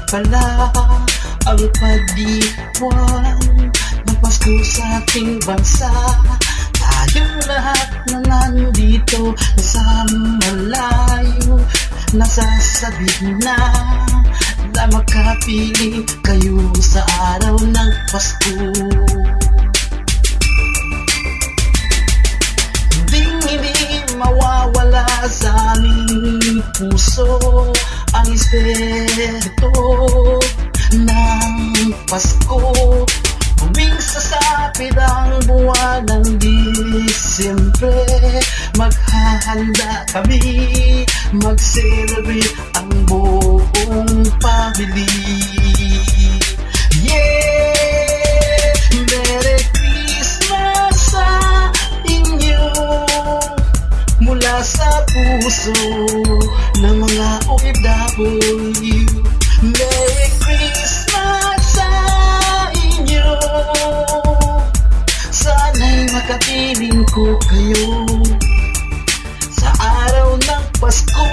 pala ang pagdiwang ng Pasko sa ating bansa. Tayong lahat na nandito sa malayo, nasasabi na makapiling kayo sa araw ng Pasko. Hindi mawawala sa aming puso ang espiritu ng Pasko. Tuwing sasapit ang buwan ng Disyembre, maghahanda kami, mag-celebrate ang buong family. Yeah! Merry Christmas sa inyo mula sa puso ng mga OFW. Merry Christmas sa inyo, sana'y makapiling ko kayo sa araw ng Pasko.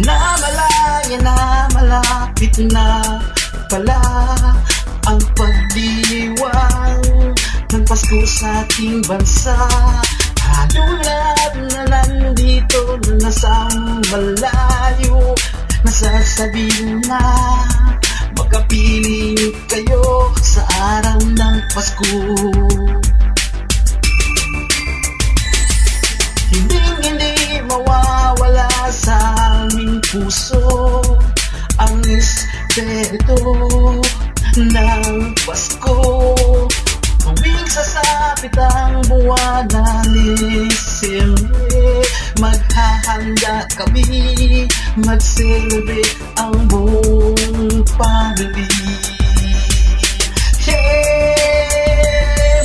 Namalaya na malapit na pala ang pagdiwang ng Pasko sa ating bansa. Halulad na nandito na nasa malayo, nasasabi na magkapiling kayo sa araw ng Pasko. Hindi mawawala sa aming puso ang espiritu ng Pasko. Tuwing sasapit ang buwan ng Disyembre, maghahanda kami, mag-celebrate ang buong family. Hey!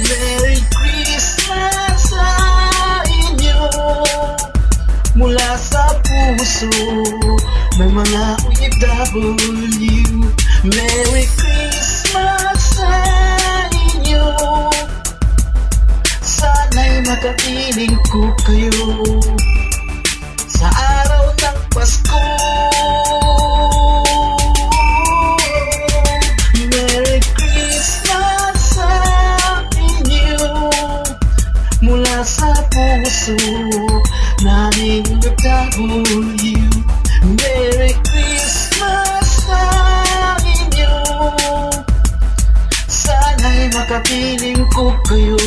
Merry Christmas sa inyo mula sa puso ng mga OFW. Merry Christmas sa inyo, sana'y makapiling ko kayo sa araw ng Pasko. Merry Christmas sa inyo mula sa puso naming OFW. Merry Christmas sa inyo, sana'y makapiling ko kayo